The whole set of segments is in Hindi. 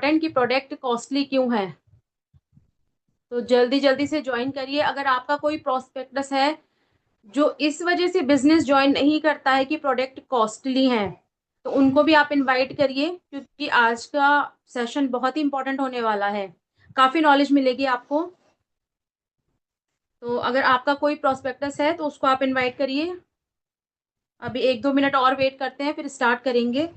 इम्पोर्टेंट कि प्रोडक्ट कॉस्टली क्यों है। तो जल्दी जल्दी से ज्वाइन करिए। अगर आपका कोई प्रोस्पेक्टस है जो इस वजह से बिजनेस ज्वाइन नहीं करता है कि प्रोडक्ट कॉस्टली हैं, तो उनको भी आप इनवाइट करिए, क्योंकि आज का सेशन बहुत ही इंपॉर्टेंट होने वाला है। काफी नॉलेज मिलेगी आपको। तो अगर आपका कोई प्रोस्पेक्टस है तो उसको आप इनवाइट करिए। अभी 1-2 मिनट और वेट करते हैं, फिर स्टार्ट करेंगे।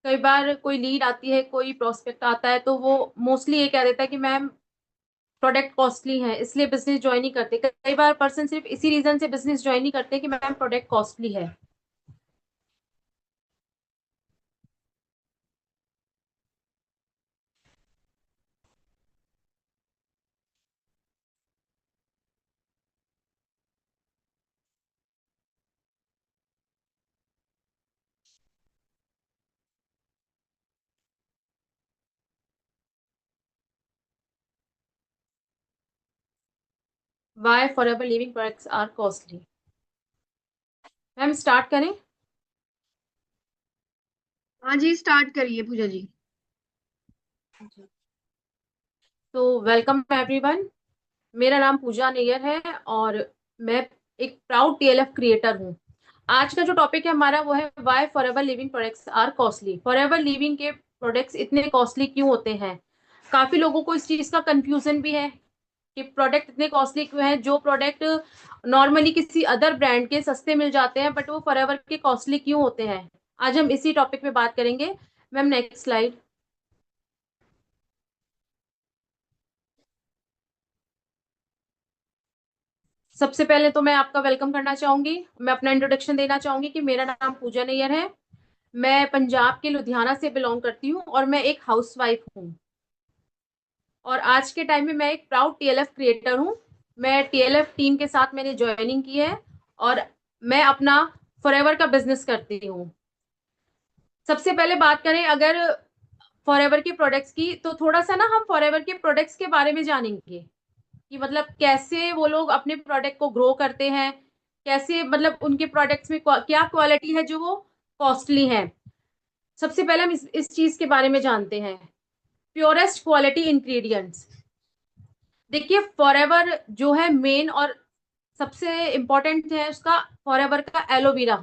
कई बार कोई लीड आती है, कोई प्रोस्पेक्ट आता है, तो वो मोस्टली ये कह देता है कि मैम प्रोडक्ट कॉस्टली है, इसलिए बिजनेस ज्वाइन नहीं करते। कई बार पर्सन सिर्फ इसी रीजन से बिजनेस ज्वाइन नहीं करते कि मैम प्रोडक्ट कॉस्टली है। Why forever living products are costly. Ma'am start करें। हाँ जी, स्टार्ट करिए पूजा जी। तो वेलकम एवरीवन। मेरा नाम पूजा नैयर है और मैं एक प्राउड टीएलएफ क्रिएटर हूँ। आज का जो टॉपिक है हमारा वो है why forever living products are costly. Forever living के प्रोडक्ट्स इतने कॉस्टली क्यों होते हैं। काफी लोगों को इस चीज का कंफ्यूजन भी है कि प्रोडक्ट इतने कॉस्टली क्यों हैं। जो प्रोडक्ट नॉर्मली किसी अदर ब्रांड के सस्ते मिल जाते हैं, बट वो फॉरएवर के कॉस्टली क्यों होते हैं। आज हम इसी टॉपिक पे बात करेंगे। Ma'am next slide. सबसे पहले तो मैं आपका वेलकम करना चाहूंगी। मैं अपना इंट्रोडक्शन देना चाहूंगी कि मेरा नाम पूजा नैयर है। मैं पंजाब के लुधियाना से बिलोंग करती हूँ और मैं एक हाउसवाइफ हूँ। और आज के टाइम में मैं एक प्राउड टीएलएफ क्रिएटर हूँ। मैं टीएलएफ टीम के साथ मैंने ज्वाइनिंग की है और मैं अपना फॉरएवर का बिजनेस करती हूँ। सबसे पहले बात करें अगर फॉरएवर के प्रोडक्ट्स की, तो थोड़ा सा ना हम फॉरएवर के प्रोडक्ट्स के बारे में जानेंगे कि मतलब कैसे वो लोग अपने प्रोडक्ट को ग्रो करते हैं, कैसे मतलब उनके प्रोडक्ट्स में क्या क्वालिटी है जो वो कॉस्टली है। सबसे पहले हम इस चीज के बारे में जानते हैं। Purest quality ingredients. देखिए फॉरएवर जो है मेन और सबसे इम्पोर्टेंट है उसका, फॉरएवर का एलोवेरा।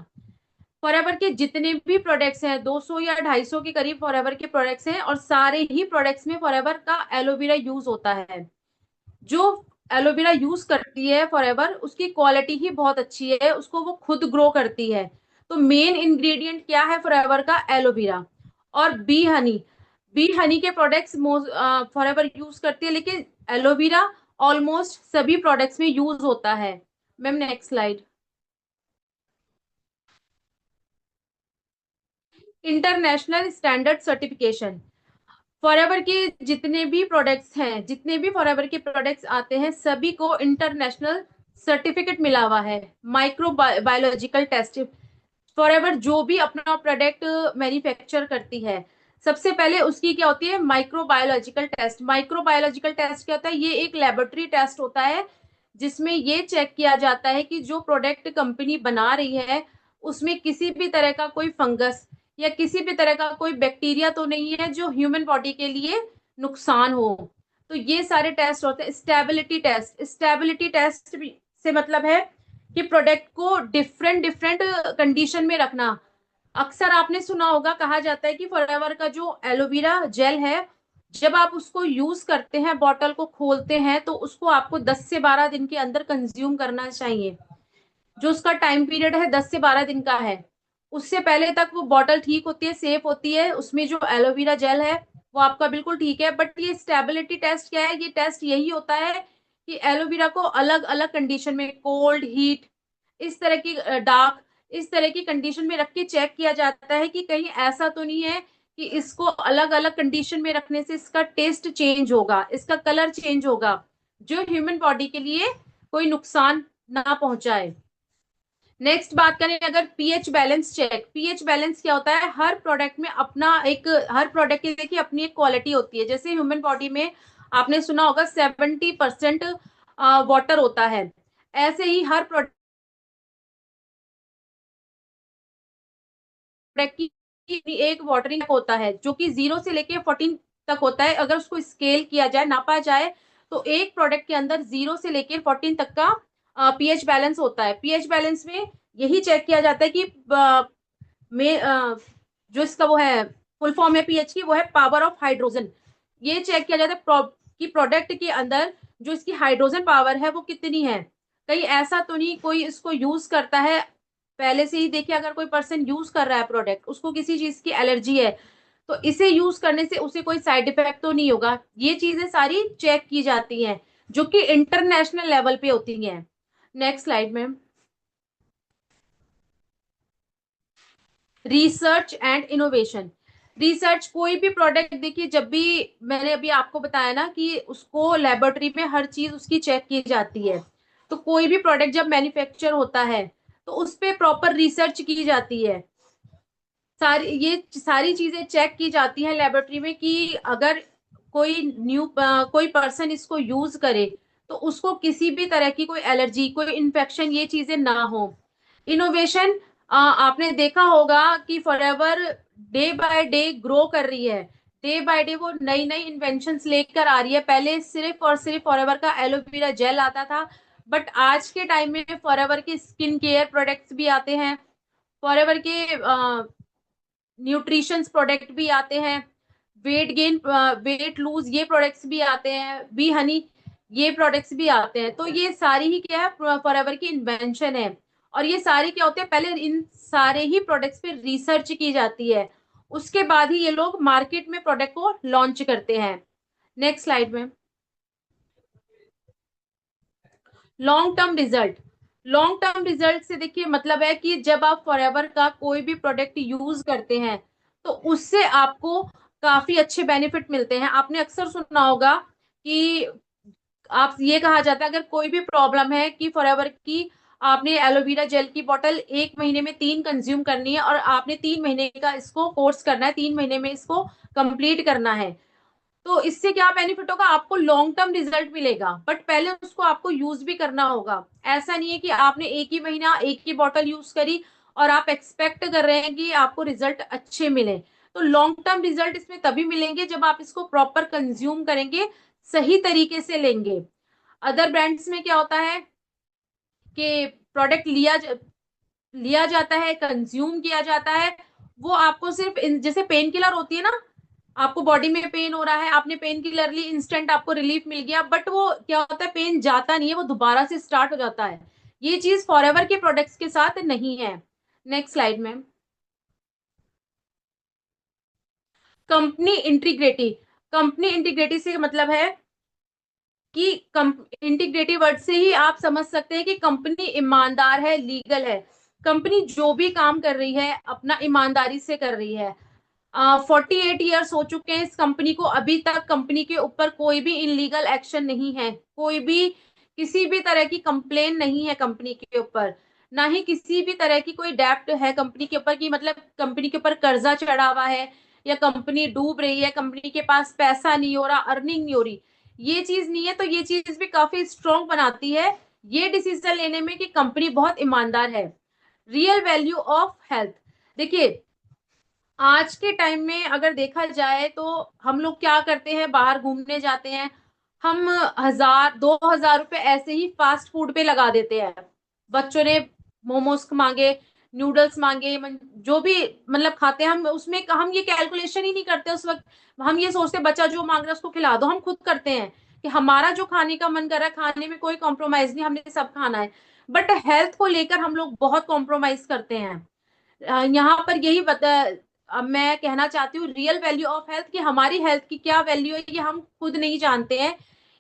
फॉरएवर के जितने भी प्रोडक्ट्स हैं, 200 या 250 के करीब फॉरएवर के प्रोडक्ट्स हैं, और सारे ही प्रोडक्ट्स में फॉरएवर का एलोवेरा यूज होता है। जो एलोवेरा यूज करती है फॉरएवर, उसकी क्वालिटी ही बहुत अच्छी है, उसको वो खुद ग्रो करती है। तो मेन इंग्रेडिएंट क्या है फॉरएवर का? एलोवेरा। और बी हनी। बी हनी के प्रोडक्ट्स फॉरएवर यूज करती है, लेकिन एलोवेरा ऑलमोस्ट सभी प्रोडक्ट्स में यूज होता है। Ma'am next slide. International standard certification. Forever के जितने भी प्रोडक्ट्स हैं, जितने भी फॉरएवर के प्रोडक्ट्स आते हैं, सभी को इंटरनेशनल सर्टिफिकेट मिला हुआ है। Microbiological test. फॉरएवर जो भी अपना प्रोडक्ट मैन्युफैक्चर करती है, सबसे पहले उसकी क्या होती है? Microbiological test. Microbiological test क्या होता है? ये एक लेबोरेटरी टेस्ट होता है जिसमें ये चेक किया जाता है कि जो प्रोडक्ट कंपनी बना रही है उसमें किसी भी तरह का कोई फंगस या किसी भी तरह का कोई बैक्टीरिया तो नहीं है जो ह्यूमन बॉडी के लिए नुकसान हो। तो ये सारे टेस्ट होते हैं। Stability test. स्टेबिलिटी टेस्ट से मतलब है कि प्रोडक्ट को डिफरेंट डिफरेंट कंडीशन में रखना। अक्सर आपने सुना होगा, कहा जाता है कि फॉरएवर का जो एलोवेरा जेल है, जब आप उसको यूज करते हैं, बॉटल को खोलते हैं, तो उसको आपको 10 से 12 दिन के अंदर कंज्यूम करना चाहिए। जो उसका टाइम पीरियड है 10 से 12 दिन का है। उससे पहले तक वो बॉटल ठीक होती है, सेफ होती है, उसमें जो एलोवेरा जेल है वो आपका बिल्कुल ठीक है। बट ये स्टेबिलिटी टेस्ट क्या है? ये टेस्ट यही होता है कि एलोवेरा को अलग अलग कंडीशन में, कोल्ड, हीट, इस तरह की डार्क, इस तरह की कंडीशन में रख के चेक किया जाता है कि कहीं ऐसा तो नहीं है कि इसको अलग अलग कंडीशन में रखने से इसका टेस्ट चेंज होगा, इसका कलर चेंज होगा, जो ह्यूमन बॉडी के लिए कोई नुकसान ना पहुंचाए। नेक्स्ट बात करें अगर pH balance check. PH balance क्या होता है? हर प्रोडक्ट में अपना एक, हर प्रोडक्ट की देखिए अपनी एक क्वालिटी होती है। जैसे ह्यूमन बॉडी में आपने सुना होगा 70% वाटर होता है, ऐसे ही हर प्रोडक्ट की एक वाटरिंग होता है जो कि 0 से लेके 14 तक होता है। अगर उसको स्केल किया जाए, नापा जाए, तो एक प्रोडक्ट के अंदर 0 से लेके 14 तक का पीएच बैलेंस होता है। पीएच बैलेंस में यही चेक किया जाता है कि में जो इसका वो है फुल फॉर्म है पीएच की, वो है पावर ऑफ हाइड्रोजन। ये चेक किया जाता है कि प्रोडक्ट के अंदर जो इसकी हाइड्रोजन पावर है वो कितनी है। कहीं ऐसा तो नहीं कोई इसको यूज करता है पहले से ही, देखिए अगर कोई पर्सन यूज कर रहा है प्रोडक्ट, उसको किसी चीज की एलर्जी है, तो इसे यूज करने से उसे कोई साइड इफेक्ट तो नहीं होगा। ये चीजें सारी चेक की जाती हैं जो कि इंटरनेशनल लेवल पे होती हैं। नेक्स्ट स्लाइड में, रिसर्च एंड इनोवेशन। रिसर्च, कोई भी प्रोडक्ट देखिए, जब भी मैंने अभी आपको बताया ना कि उसको लेबोरेटरी में हर चीज उसकी चेक की जाती है, तो कोई भी प्रोडक्ट जब मैन्युफैक्चर होता है तो उस पे प्रॉपर रिसर्च की जाती है। ये सारी चीजें चेक की जाती हैं लेबोरेटरी में कि अगर कोई पर्सन इसको यूज करे तो उसको किसी भी तरह की कोई एलर्जी, कोई इन्फेक्शन, ये चीजें ना हो। इनोवेशन, आपने देखा होगा कि forever day by day grow कर रही है। डे बाय डे वो नई नई इन्वेंशंस लेकर आ रही है। पहले सिर्फ और सिर्फ फॉरएवर का एलोवेरा जेल आता था, बट आज के टाइम में फॉरएवर के स्किन केयर प्रोडक्ट्स भी आते हैं, फॉरएवर के न्यूट्रिशंस प्रोडक्ट भी आते हैं, वेट गेन, वेट लूज ये प्रोडक्ट्स भी आते हैं, बी हनी ये प्रोडक्ट्स भी आते हैं। तो ये सारी ही क्या है, फॉरएवर की इन्वेंशन है। और ये सारी क्या होते हैं, पहले इन सारे ही प्रोडक्ट्स पे रिसर्च की जाती है, उसके बाद ही ये लोग मार्केट में प्रोडक्ट को लॉन्च करते हैं। नेक्स्ट स्लाइड में, long term result. Long term result से देखिए मतलब है कि जब आप फॉरएवर का कोई भी प्रोडक्ट यूज करते हैं तो उससे आपको काफी अच्छे बेनिफिट मिलते हैं। आपने अक्सर सुना होगा कि आप ये कहा जाता है अगर कोई भी प्रॉब्लम है कि फॉरएवर की आपने एलोवेरा जेल की बोतल 1 महीने में 3 कंज्यूम करनी है और आपने 3 महीने का इसको कोर्स करना है, 3 महीने में इसको कंप्लीट करना है, तो इससे क्या बेनिफिट होगा, आपको लॉन्ग टर्म रिजल्ट मिलेगा। बट पहले उसको आपको यूज भी करना होगा। ऐसा नहीं है कि आपने एक ही महीना एक ही बॉटल यूज करी और आप एक्सपेक्ट कर रहे हैं कि आपको रिजल्ट अच्छे मिले। तो लॉन्ग टर्म रिजल्ट इसमें तभी मिलेंगे जब आप इसको प्रॉपर कंज्यूम करेंगे, सही तरीके से लेंगे। अदर ब्रांड्स में क्या होता है कि प्रोडक्ट लिया जाता है, कंज्यूम किया जाता है, वो आपको सिर्फ जैसे पेन किलर होती है ना, आपको बॉडी में पेन हो रहा है, आपने पेन किलर ली, इंस्टेंट आपको रिलीफ मिल गया, बट वो क्या होता है, पेन जाता नहीं है, वो दोबारा से स्टार्ट हो जाता है। ये चीज फॉरएवर के प्रोडक्ट्स के साथ नहीं है। नेक्स्ट स्लाइड में, कंपनी इंटीग्रिटी। कंपनी इंटीग्रिटी से मतलब है कि इंटीग्रिटी वर्ड से ही आप समझ सकते हैं कि कंपनी ईमानदार है, लीगल है। कंपनी जो भी काम कर रही है अपना ईमानदारी से कर रही है। 48 ईयर्स हो चुके हैं इस कंपनी को, अभी तक कंपनी के ऊपर कोई भी इनलीगल एक्शन नहीं है, कोई भी किसी भी तरह की कंप्लेन नहीं है कंपनी के ऊपर, ना ही किसी भी तरह की कोई डेप्ट है कंपनी के ऊपर, की मतलब कंपनी के ऊपर कर्जा चढ़ा हुआ है या कंपनी डूब रही है, कंपनी के पास पैसा नहीं हो रहा, अर्निंग नहीं हो रही, ये चीज नहीं है। तो ये चीज भी काफी स्ट्रॉन्ग बनाती है ये डिसीजन लेने में कि कंपनी बहुत ईमानदार है। रियल वैल्यू ऑफ हेल्थ, देखिए आज के टाइम में अगर देखा जाए तो हम लोग क्या करते हैं, बाहर घूमने जाते हैं, हम 1000 2000 रुपए ऐसे ही फास्ट फूड पे लगा देते हैं। बच्चों ने मोमोज मांगे, नूडल्स मांगे, जो भी मतलब खाते हैं, हम उसमें हम ये कैलकुलेशन ही नहीं करते उस वक्त। हम ये सोचते हैं बच्चा जो मांग रहा है उसको खिला दो, हम खुद करते हैं कि हमारा जो खाने का मन कर रहा है, खाने में कोई कॉम्प्रोमाइज नहीं, हमने सब खाना है। बट हेल्थ को लेकर हम लोग बहुत कॉम्प्रोमाइज करते हैं। यहाँ पर यही बता, अब मैं कहना चाहती हूँ रियल वैल्यू ऑफ हेल्थ, कि हमारी हेल्थ की क्या वैल्यू है ये हम खुद नहीं जानते हैं।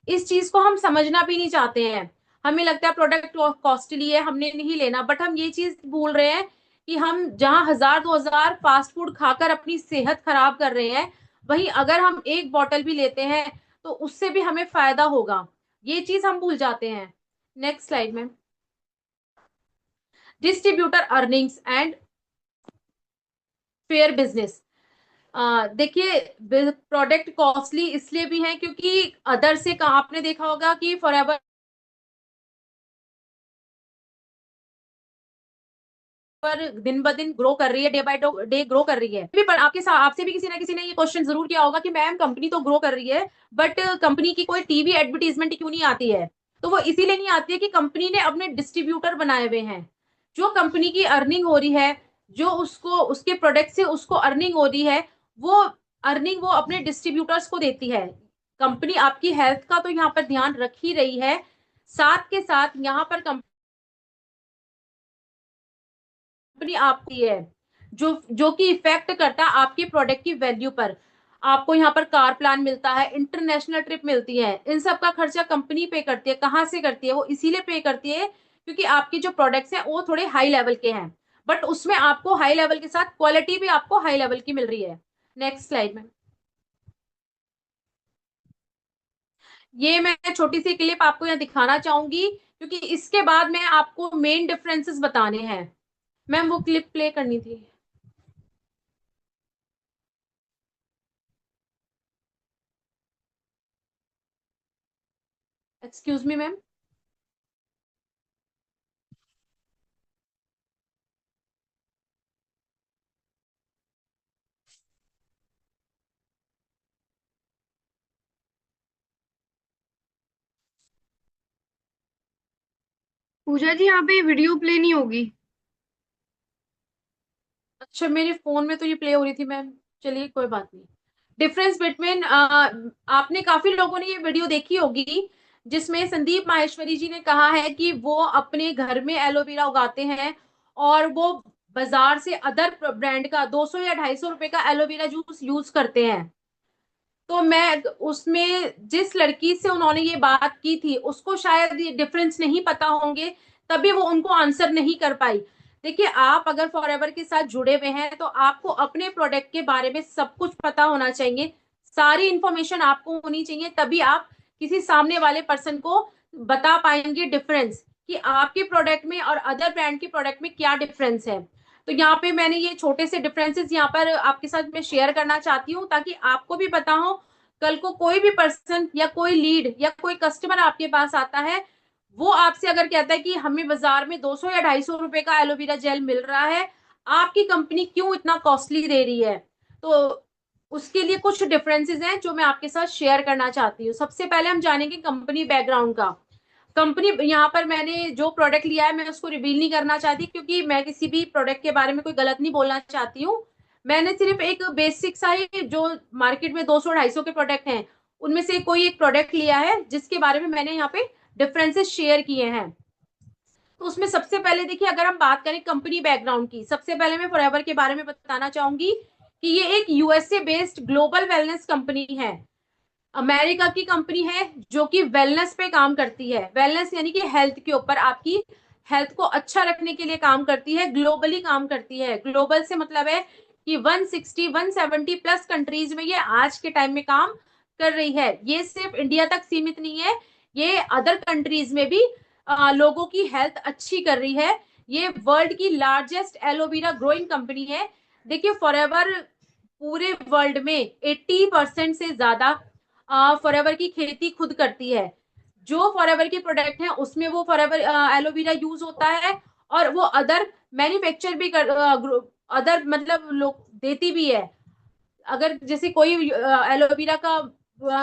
इस चीज को हम समझना भी नहीं चाहते हैं। हमें लगता है प्रोडक्ट कॉस्टली है, हमने नहीं लेना, बट हम ये चीज भूल रहे हैं कि हम जहाँ 1000 2000 फास्ट फूड खाकर अपनी सेहत खराब कर रहे हैं, वहीं अगर हम एक बॉटल भी लेते हैं तो उससे भी हमें फायदा होगा, ये चीज हम भूल जाते हैं। नेक्स्ट स्लाइड में, distributor earnings and fair business. देखिए प्रोडक्ट कॉस्टली इसलिए भी है क्योंकि अदर से आपने देखा होगा कि फॉरएवर पर दिन ब दिन ग्रो कर रही है, डे बाय डे ग्रो कर रही है। भी पर आपके साथ आपसे भी किसी ना किसी ने ये क्वेश्चन जरूर किया होगा कि मैम कंपनी तो ग्रो कर रही है बट कंपनी की कोई टीवी एडवर्टीजमेंट क्यों नहीं आती है। तो वो इसीलिए नहीं आती है कि कंपनी ने अपने डिस्ट्रीब्यूटर बनाए हुए हैं। जो कंपनी की अर्निंग हो रही है, जो उसको उसके प्रोडक्ट से उसको अर्निंग हो रही है, वो अर्निंग वो अपने डिस्ट्रीब्यूटर्स को देती है। कंपनी आपकी हेल्थ का तो यहाँ पर ध्यान रख ही रही है, साथ के साथ यहाँ पर कंपनी आपकी है जो जो कि इफेक्ट करता है आपके प्रोडक्ट की वैल्यू पर। आपको यहाँ पर कार प्लान मिलता है, इंटरनेशनल ट्रिप मिलती है, इन सब का खर्चा कंपनी पे करती है। कहाँ से करती है? वो इसीलिए पे करती है क्योंकि आपके जो प्रोडक्ट्स हैं वो थोड़े हाई लेवल के हैं, बट उसमें आपको हाई लेवल के साथ क्वालिटी भी आपको हाई लेवल की मिल रही है। नेक्स्ट स्लाइड में ये मैं छोटी सी क्लिप आपको यहाँ दिखाना चाहूंगी क्योंकि इसके बाद मैं आपको मेन डिफरेंसेस बताने हैं। मैम वो क्लिप प्ले करनी थी। Excuse me ma'am. पूजा जी यहाँ पे वीडियो प्ले नहीं होगी। अच्छा, मेरे फोन में तो ये प्ले हो रही थी मैम। चलिए कोई बात नहीं। डिफरेंस बिटवीन आपने काफी लोगों ने ये वीडियो देखी होगी जिसमें संदीप माहेश्वरी जी ने कहा है कि वो अपने घर में एलोवेरा उगाते हैं और वो बाजार से अदर ब्रांड का 200 या 250 रुपए का एलोवेरा जूस यूज करते हैं। तो मैं उसमें जिस लड़की से उन्होंने ये बात की थी उसको शायद ये डिफरेंस नहीं पता होंगे, तभी वो उनको आंसर नहीं कर पाई। देखिए, आप अगर फॉरएवर के साथ जुड़े हुए हैं तो आपको अपने प्रोडक्ट के बारे में सब कुछ पता होना चाहिए, सारी इंफॉर्मेशन आपको होनी चाहिए, तभी आप किसी सामने वाले पर्सन को बता पाएंगे डिफरेंस कि आपके प्रोडक्ट में और अदर ब्रांड के प्रोडक्ट में क्या डिफरेंस है। तो यहाँ पे मैंने ये छोटे से डिफरेंसेस यहाँ पर आपके साथ मैं शेयर करना चाहती हूँ ताकि आपको भी पता हो। कल को कोई भी पर्सन या कोई लीड या कोई कस्टमर आपके पास आता है, वो आपसे अगर कहता है कि हमें बाजार में 200 या 250 रुपए का एलोवेरा जेल मिल रहा है, आपकी कंपनी क्यों इतना कॉस्टली दे रही है? तो उसके लिए कुछ डिफरेंसेस हैं जो मैं आपके साथ शेयर करना चाहती हूँ। सबसे पहले हम जानेंगे कंपनी बैकग्राउंड का। कंपनी यहाँ पर मैंने जो प्रोडक्ट लिया है मैं उसको रिवील नहीं करना चाहती क्योंकि मैं किसी भी प्रोडक्ट के बारे में कोई गलत नहीं बोलना चाहती हूँ। मैंने सिर्फ एक बेसिक सा ही जो मार्केट में 200-250 के प्रोडक्ट हैं उनमें से कोई एक प्रोडक्ट लिया है जिसके बारे में मैंने यहाँ पे डिफरेंसेस शेयर किए हैं। तो उसमें सबसे पहले देखिए, अगर हम बात करें कंपनी बैकग्राउंड की, सबसे पहले मैं फॉरएवर के बारे में बताना चाहूंगी कि ये एक USA based global wellness company है। अमेरिका की कंपनी है जो कि वेलनेस पे काम करती है। वेलनेस यानी कि हेल्थ के ऊपर, आपकी हेल्थ को अच्छा रखने के लिए काम करती है, ग्लोबली काम करती है। ग्लोबल से मतलब है कि 160 170 प्लस कंट्रीज में ये आज के टाइम में काम कर रही है। ये सिर्फ इंडिया तक सीमित नहीं है, ये अदर कंट्रीज में भी लोगों की हेल्थ अच्छी कर रही है। ये वर्ल्ड की लार्जेस्ट एलोवेरा ग्रोइंग कंपनी है। देखिए, फॉरएवर पूरे वर्ल्ड में 80% से ज्यादा फॉरएवर की खेती खुद करती है। जो फॉरएवर के प्रोडक्ट हैं उसमें वो फॉरएवर एलोवेरा यूज होता है और वो अदर मैन्युफैक्चर भी कर अदर मतलब लोग देती भी है। अगर जैसे कोई एलोवेरा का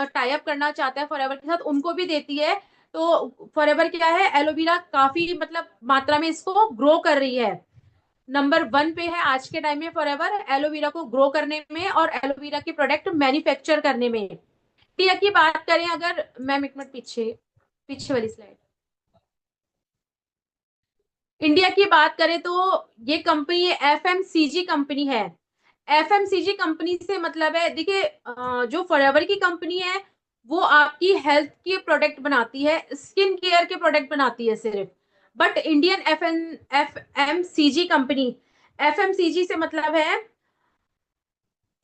टाई अप करना चाहता है फॉरएवर के साथ, उनको भी देती है। तो फॉरएवर क्या है, एलोवेरा काफी मतलब मात्रा में इसको ग्रो कर रही है। नंबर 1 पे है आज के टाइम में फॉरएवर एलोवेरा को ग्रो करने में और एलोवेरा के प्रोडक्ट मैन्युफैक्चर करने में। इंडिया की बात करें अगर, मैम एक मिनट पीछे, पीछे वाली स्लाइड। इंडिया की बात करें तो ये कंपनी एफएमसीजी कंपनी है। एफएमसीजी कंपनी से मतलब है, देखिए जो फॉरएवर की कंपनी है वो आपकी हेल्थ के प्रोडक्ट बनाती है, स्किन केयर के प्रोडक्ट बनाती है सिर्फ। But Indian FMCG company, FMCG से मतलब है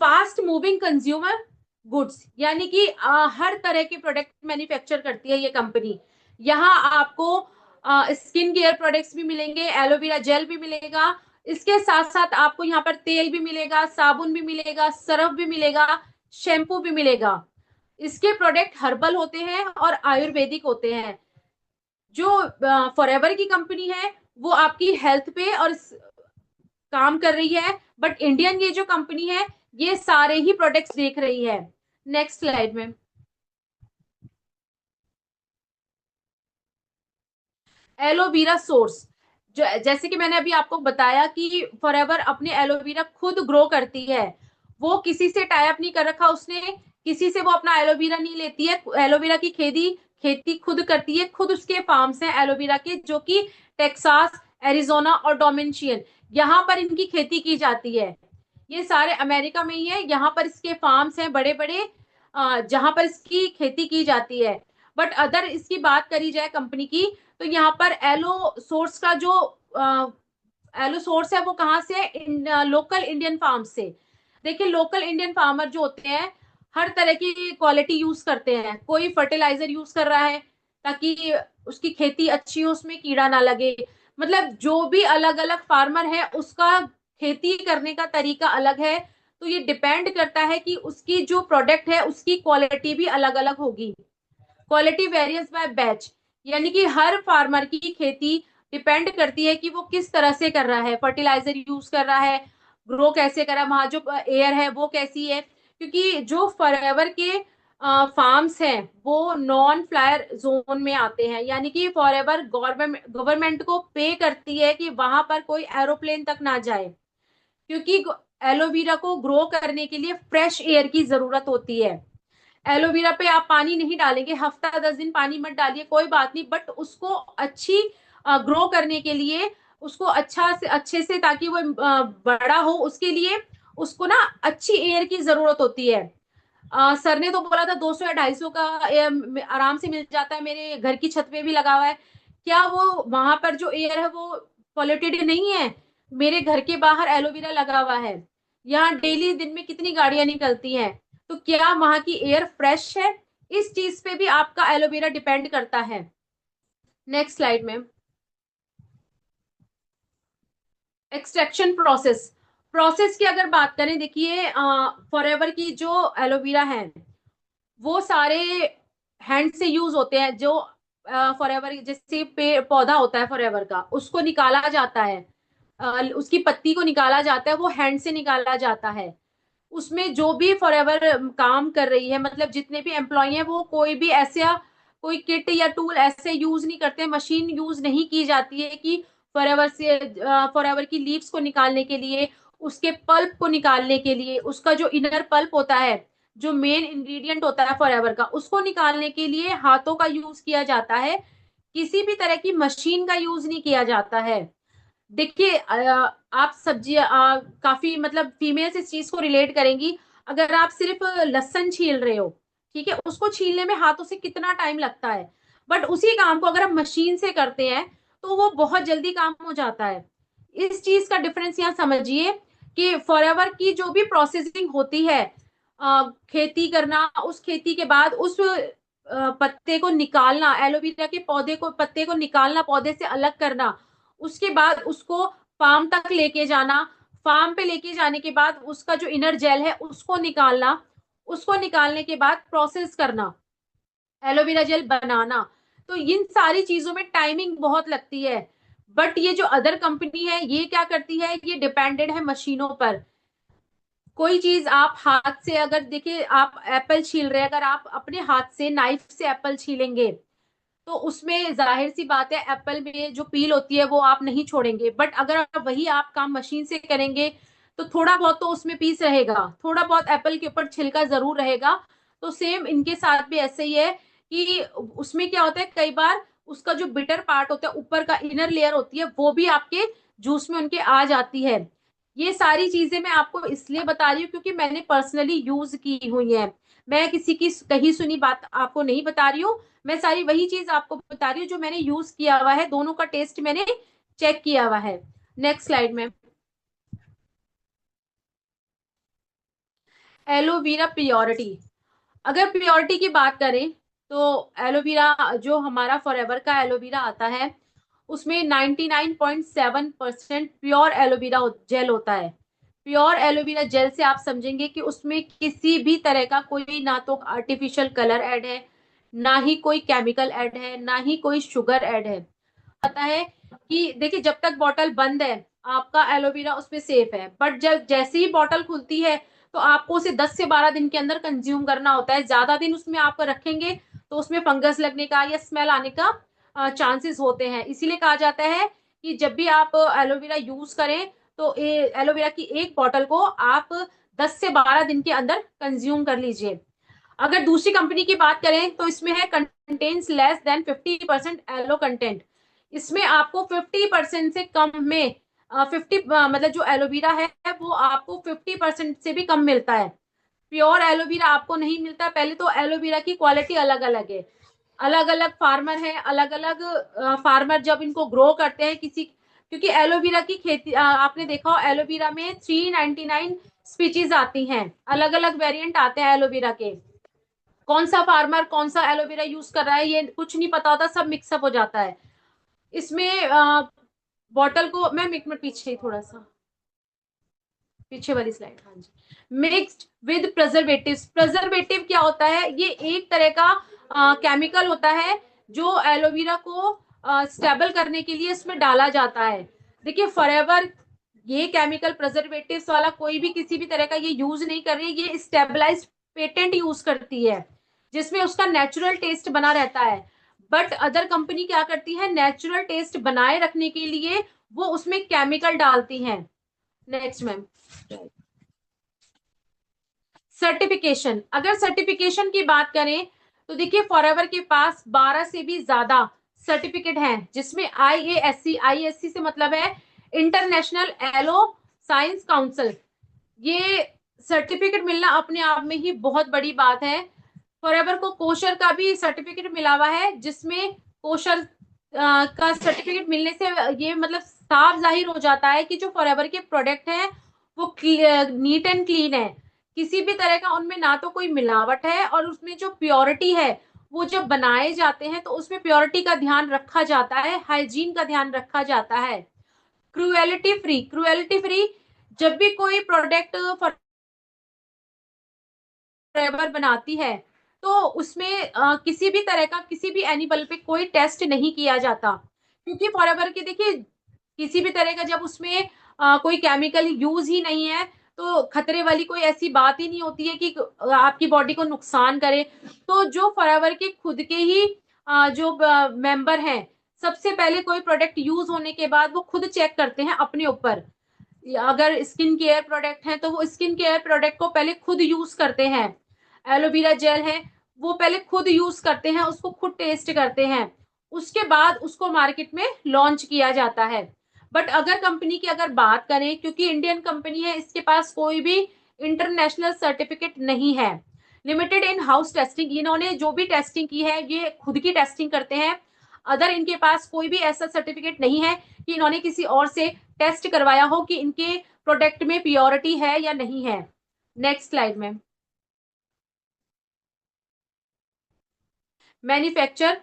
फास्ट मूविंग कंज्यूमर गुड्स, यानी कि हर तरह के प्रोडक्ट मैन्युफैक्चर करती है ये कंपनी। यहाँ आपको स्किन केयर प्रोडक्ट्स भी मिलेंगे, एलोवेरा जेल भी मिलेगा, इसके साथ साथ आपको यहाँ पर तेल भी मिलेगा, साबुन भी मिलेगा, सरफ भी मिलेगा, शैम्पू भी मिलेगा। इसके प्रोडक्ट हर्बल होते हैं और आयुर्वेदिक होते हैं। जो फॉरएवर की कंपनी है वो आपकी हेल्थ पे और काम कर रही है, बट इंडियन ये जो कंपनी है ये सारे ही प्रोडक्ट्स देख रही है। नेक्स्ट स्लाइड में। एलोवेरा सोर्स, जो जैसे कि मैंने अभी आपको बताया कि फॉरएवर अपने एलोवेरा खुद ग्रो करती है, वो किसी से टाई अप नहीं कर रखा उसने, किसी से वो अपना एलोवेरा नहीं लेती है। एलोवेरा की खेती खेती खुद करती है, खुद उसके फार्म्स हैं एलोवेरा के, जो कि टेक्सास, एरिजोना और डोमिनिशियन, यहाँ पर इनकी खेती की जाती है। ये सारे अमेरिका में ही है, यहाँ पर इसके फार्म्स हैं बड़े बड़े, जहां पर इसकी खेती की जाती है। बट अदर इसकी बात करी जाए कंपनी की, तो यहाँ पर एलो सोर्स का जो एलो सोर्स है वो कहाँ से है, लोकल इंडियन फार्म से। देखिए लोकल इंडियन फार्मर जो होते हैं हर तरह की क्वालिटी यूज करते हैं, कोई फर्टिलाइजर यूज कर रहा है ताकि उसकी खेती अच्छी हो, उसमें कीड़ा ना लगे। मतलब जो भी अलग अलग फार्मर है उसका खेती करने का तरीका अलग है, तो ये डिपेंड करता है कि उसकी जो प्रोडक्ट है उसकी क्वालिटी भी अलग अलग होगी। क्वालिटी वेरियंस बाय बैच, यानी कि हर फार्मर की खेती डिपेंड करती है कि वो किस तरह से कर रहा है, फर्टिलाइजर यूज कर रहा है, ग्रो कैसे कर रहा है, वहां जो एयर है वो कैसी है। क्योंकि जो फॉरएवर के फार्म्स हैं वो नॉन फ्लायर जोन में आते हैं, यानी कि फॉरएवर गवर्नमेंट गवर्नमेंट को पे करती है कि वहां पर कोई एरोप्लेन तक ना जाए, क्योंकि एलोवेरा को ग्रो करने के लिए फ्रेश एयर की जरूरत होती है। एलोवेरा पे आप पानी नहीं डालेंगे, हफ्ता 10 दिन पानी मत डालिए, कोई बात नहीं, बट उसको अच्छी ग्रो करने के लिए, उसको अच्छा से अच्छे से ताकि वो बड़ा हो, उसके लिए उसको ना अच्छी एयर की जरूरत होती है। सर ने तो बोला था 200 या 250 का आराम से मिल जाता है, मेरे घर की छत पे भी लगा हुआ है। क्या वो वहां पर जो एयर है वो पॉल्यूटेड नहीं है? मेरे घर के बाहर एलोवेरा लगा हुआ है, यहाँ डेली दिन में कितनी गाड़ियां निकलती हैं, तो क्या वहां की एयर फ्रेश है? इस चीज पे भी आपका एलोवेरा डिपेंड करता है। नेक्स्ट स्लाइड में। एक्सट्रैक्शन प्रोसेस, प्रोसेस की अगर बात करें, देखिए फॉरएवर की जो एलोवेरा है वो सारे हैंड से यूज होते हैं। जो फॉरएवर जैसे पौधा होता है फॉरएवर का, उसको निकाला जाता है, उसकी पत्ती को निकाला जाता है, वो हैंड से निकाला जाता है। उसमें जो भी फॉरएवर काम कर रही है, मतलब जितने भी एम्प्लॉय हैं, वो कोई भी ऐसा कोई किट या टूल ऐसे यूज नहीं करते, मशीन यूज नहीं की जाती है कि फॉरएवर की लीव्स को निकालने के लिए, उसके पल्प को निकालने के लिए, उसका जो इनर पल्प होता है, जो मेन इंग्रेडिएंट होता है फॉरएवर का, उसको निकालने के लिए हाथों का यूज किया जाता है, किसी भी तरह की मशीन का यूज नहीं किया जाता है। देखिए आप सब्जी काफी मतलब फीमेल्स इस चीज को रिलेट करेंगी। अगर आप सिर्फ लहसुन छील रहे हो, ठीक है, उसको छीलने में हाथों से कितना टाइम लगता है, बट उसी काम को अगर हम मशीन से करते हैं तो वो बहुत जल्दी काम हो जाता है। इस चीज का डिफरेंस यहाँ समझिए कि फॉरएवर की जो भी प्रोसेसिंग होती है, खेती करना, उस खेती के बाद उस पत्ते को निकालना, एलोवेरा के पौधे को पत्ते को निकालना, पौधे से अलग करना, उसके बाद उसको फार्म तक लेके जाना, फार्म पे लेके जाने के बाद उसका जो इनर जेल है उसको निकालना, उसको निकालने के बाद प्रोसेस करना, एलोवेरा जेल बनाना, तो इन सारी चीजों में टाइमिंग बहुत लगती है। बट ये जो अदर कंपनी है ये क्या करती है, ये डिपेंडेड है मशीनों पर। कोई चीज आप हाथ से, अगर देखिए आप एप्पल छील रहे हैं, अगर आप अपने हाथ से नाइफ से एप्पल छीलेंगे तो उसमें जाहिर सी बात है एप्पल में जो पील होती है वो आप नहीं छोड़ेंगे, बट अगर आप वही आप काम मशीन से करेंगे तो थोड़ा बहुत तो उसमें पीस रहेगा, थोड़ा बहुत एप्पल के ऊपर छिलका जरूर रहेगा। तो सेम इनके साथ भी ऐसे ही है कि उसमें क्या होता है, कई बार उसका जो बिटर पार्ट होता है, ऊपर का इनर लेयर होती है, वो भी आपके जूस में उनके आ जाती है। ये सारी चीजें मैं आपको इसलिए बता रही हूँ क्योंकि मैंने पर्सनली यूज की हुई है, मैं किसी की कही सुनी बात आपको नहीं बता रही हूँ, मैं सारी वही चीज आपको बता रही हूँ जो मैंने यूज किया हुआ है, दोनों का टेस्ट मैंने चेक किया हुआ है। नेक्स्ट स्लाइड में। एलोवेरा प्योरिटी, अगर प्योरिटी की बात करें तो एलोवेरा जो हमारा फॉरएवर का एलोवेरा आता है उसमें 99.7% प्योर एलोवेरा जेल होता है। प्योर एलोवेरा जेल से आप समझेंगे कि उसमें किसी भी तरह का कोई ना तो आर्टिफिशियल कलर ऐड है, ना ही कोई केमिकल ऐड है, ना ही कोई शुगर ऐड है। पता है कि देखिए जब तक बॉटल बंद है आपका एलोवेरा उसमें सेफ है। बट जब जैसे ही बॉटल खुलती है तो आपको उसे 10 से 12 दिन के अंदर कंज्यूम करना होता है। ज्यादा दिन उसमें आप रखेंगे तो उसमें फंगस लगने का या स्मेल आने का चांसेस होते हैं। इसीलिए कहा जाता है कि जब भी आप एलोवेरा यूज करें तो एलोवेरा की एक बॉटल को आप 10 से 12 दिन के अंदर कंज्यूम कर लीजिए। अगर दूसरी कंपनी की बात करें तो इसमें है contains less than 50% aloe content. इसमें आपको 50% से कम में 50 मतलब जो एलोवेरा है वो आपको 50% से भी कम मिलता है। प्योर एलोवेरा आपको नहीं मिलता। पहले तो एलोवेरा की क्वालिटी अलग अलग है, अलग अलग फार्मर है, अलग अलग फार्मर जब इनको ग्रो करते हैं किसी, क्योंकि एलोवेरा की खेती आपने देखा हो एलोवेरा में 399 स्पीशीज आती हैं, अलग अलग वेरिएंट आते हैं एलोवेरा के। कौन सा फार्मर कौन सा एलोवेरा यूज कर रहा है ये कुछ नहीं पता होता, सब मिक्सअप हो जाता है इसमें। बॉटल को मैं एक मिनट पीछे, थोड़ा सा पीछे वाली स्लाइड, हाँ जी। Mixed with preservative. प्रिजर्वेटिव क्या होता है? ये एक तरह का केमिकल होता है जो एलोवेरा को स्टेबल करने के लिए इसमें डाला जाता है। देखिए फॉरएवर ये केमिकल प्रिजर्वेटिव्स वाला कोई भी किसी भी तरह का ये यूज नहीं कर रही है। ये स्टेबलाइज्ड पेटेंट यूज करती है जिसमें उसका नेचुरल टेस्ट बना रहता है। बट अदर कंपनी क्या करती है, नेचुरल टेस्ट बनाए रखने के लिए वो उसमें केमिकल डालती हैं। Next ma'am. सर्टिफिकेशन, अगर सर्टिफिकेशन की बात करें तो देखिए फॉरएवर के पास 12 से भी ज्यादा सर्टिफिकेट हैं, जिसमें आईएएससी, आईएससी से मतलब है इंटरनेशनल एलो साइंस काउंसिल। ये सर्टिफिकेट मिलना अपने आप में ही बहुत बड़ी बात है। फॉरएवर को कोशर का भी सर्टिफिकेट मिला हुआ है, जिसमें कोशर का सर्टिफिकेट मिलने से ये मतलब साफ जाहिर हो जाता है कि जो फॉरएवर के प्रोडक्ट हैं वो नीट एंड क्लीन है। किसी भी तरह का उनमें ना तो कोई मिलावट है, और उसमें जो प्योरिटी है वो जब बनाए जाते हैं तो उसमें प्योरिटी का ध्यान रखा जाता है, हाइजीन का ध्यान रखा जाता है। क्रुएलिटी फ्री, क्रुएलिटी फ्री, जब भी कोई प्रोडक्ट फॉरएवर बनाती है तो उसमें किसी भी तरह का किसी भी एनिमल पे कोई टेस्ट नहीं किया जाता। क्योंकि फॉरएवर की देखिए किसी भी तरह का जब उसमें कोई केमिकल यूज ही नहीं है तो खतरे वाली कोई ऐसी बात ही नहीं होती है कि आपकी बॉडी को नुकसान करे। तो जो फॉरएवर के खुद के ही जो मेंबर हैं, सबसे पहले कोई प्रोडक्ट यूज होने के बाद वो खुद चेक करते हैं अपने ऊपर। अगर स्किन केयर प्रोडक्ट है तो वो स्किन केयर प्रोडक्ट को पहले खुद यूज करते हैं। एलोवेरा जेल है वो पहले खुद यूज करते हैं, उसको खुद टेस्ट करते हैं, उसके बाद उसको मार्केट में लॉन्च किया जाता है। बट अगर कंपनी की अगर बात करें, क्योंकि इंडियन कंपनी है इसके पास कोई भी इंटरनेशनल सर्टिफिकेट नहीं है। लिमिटेड इन हाउस टेस्टिंग, इन्होंने जो भी टेस्टिंग की है ये खुद की टेस्टिंग करते हैं। अदर इनके पास कोई भी ऐसा सर्टिफिकेट नहीं है कि इन्होंने किसी और से टेस्ट करवाया हो कि इनके प्रोडक्ट में प्योरिटी है या नहीं है। नेक्स्ट स्लाइड में। Manufacture,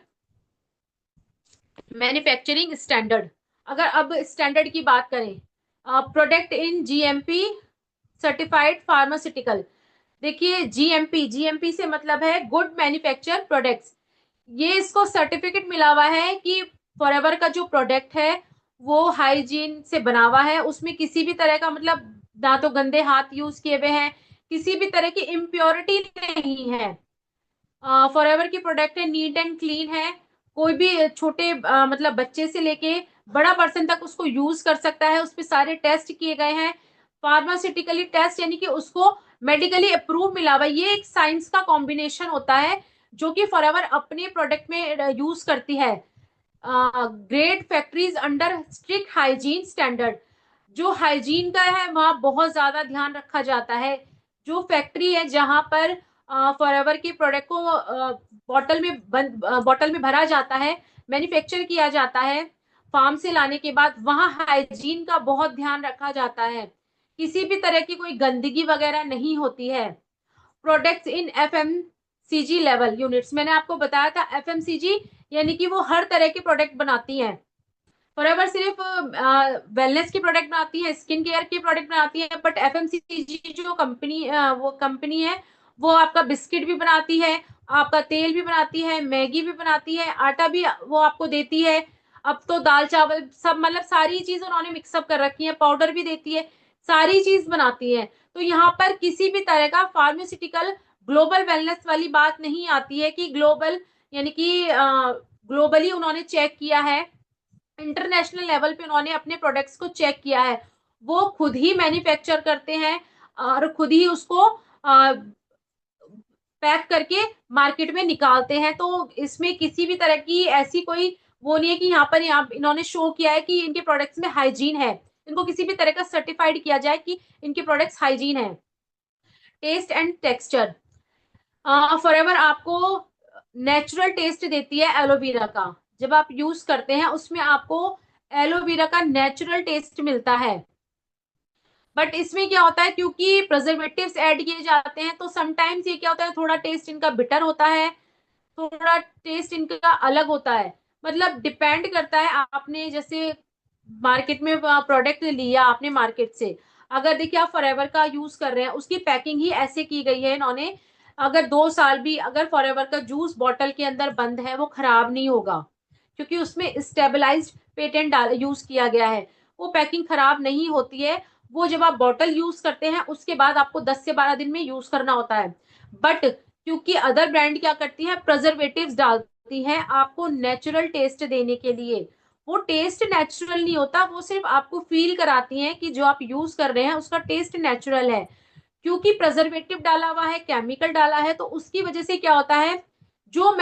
manufacturing standard. अगर अब स्टैंडर्ड की बात करें, product in GMP certified pharmaceutical. देखिए जीएमपी, जीएमपी से मतलब है गुड मैन्युफैक्चर प्रोडक्ट्स। ये इसको सर्टिफिकेट मिला हुआ है कि फॉरएवर का जो प्रोडक्ट है वो हाइजीन से बना हुआ है, उसमें किसी भी तरह का मतलब ना तो गंदे हाथ यूज किए हुए हैं, किसी भी तरह की इम्प्योरिटी नहीं है। फॉरएवर की प्रोडक्ट है नीट एंड क्लीन है। कोई भी छोटे मतलब बच्चे से लेके बड़ा पर्सन तक उसको यूज कर सकता है। उस पे सारे टेस्ट किए गए हैं, फार्मास्यूटिकली टेस्ट, यानी कि उसको मेडिकली अप्रूव मिला हुआ। ये एक साइंस का कॉम्बिनेशन होता है जो कि फॉरएवर अपने प्रोडक्ट में यूज करती है। Great factories under strict hygiene standard. जो हाइजीन का है वहां बहुत ज्यादा ध्यान रखा जाता है। जो फैक्ट्री है जहां पर फॉरएवर के प्रोडक्ट को बॉटल में भरा जाता है, मैन्युफैक्चर किया जाता है, फार्म से लाने के बाद वहां हाइजीन का बहुत ध्यान रखा जाता है। किसी भी तरह की कोई गंदगी वगैरह नहीं होती है। Products in FMCG level units, मैंने आपको बताया था एफएमसीजी यानी कि वो हर तरह के प्रोडक्ट बनाती हैं। फॉरएवर सिर्फ वेलनेस की प्रोडक्ट बनाती है, स्किन केयर की प्रोडक्ट बनाती है, बट एफएमसीजी जो कंपनी वो कंपनी है वो आपका बिस्किट भी बनाती है, आपका तेल भी बनाती है, मैगी भी बनाती है, आटा भी वो आपको देती है, अब तो दाल चावल सब मतलब सारी चीज उन्होंने मिक्सअप कर रखी है, पाउडर भी देती है, सारी चीज बनाती है। तो यहाँ पर किसी भी तरह का फार्मास्यूटिकल ग्लोबल वेलनेस वाली बात नहीं आती है कि ग्लोबल, यानी कि ग्लोबली उन्होंने चेक किया है, इंटरनेशनल लेवल पे उन्होंने अपने प्रोडक्ट्स को चेक किया है। वो खुद ही मैन्युफैक्चर करते हैं और खुद ही उसको पैक करके मार्केट में निकालते हैं। तो इसमें किसी भी तरह की ऐसी कोई वो नहीं है कि यहाँ इन्होंने शो किया है कि इनके प्रोडक्ट्स में हाइजीन है। इनको किसी भी तरह का सर्टिफाइड किया जाए कि इनके प्रोडक्ट्स हाइजीन है। टेस्ट एंड टेक्सचर, फॉरएवर आपको नेचुरल टेस्ट देती है एलोवेरा का। जब आप यूज करते हैं उसमें आपको एलोवेरा का नेचुरल टेस्ट मिलता है। बट इसमें क्या होता है, क्योंकि प्रिजर्वेटिव्स ऐड किए जाते हैं, तो समटाइम्स ये क्या होता है, थोड़ा टेस्ट इनका बिटर होता है, थोड़ा टेस्ट इनका अलग होता है। मतलब डिपेंड करता है, आपने जैसे मार्केट में प्रोडक्ट लिया आपने मार्केट से, अगर देखिए आप फॉरएवर का यूज कर रहे हैं, उसकी पैकिंग ही ऐसे की गई है इन्होंने, अगर 2 साल भी अगर फॉरएवर का जूस बॉटल के अंदर बंद है वो खराब नहीं होगा, क्योंकि उसमें स्टेबलाइज्ड पेटेंट यूज किया गया है। वो पैकिंग खराब नहीं होती है। वो जब आप बॉटल यूज करते हैं उसके बाद आपको 10 से 12 दिन में यूज करना होता है। बट क्योंकि अदर ब्रांड क्या करती है, प्रिजर्वेटिव्स डालती हैं आपको नेचुरल टेस्ट देने के लिए। वो टेस्ट नेचुरल नहीं होता, वो सिर्फ आपको फील कराती हैं कि जो आप यूज कर रहे हैं उसका टेस्ट नेचुरल है। क्योंकि प्रिजर्वेटिव डाला हुआ है, केमिकल डाला है, तो उसकी वजह से क्या होता है, जो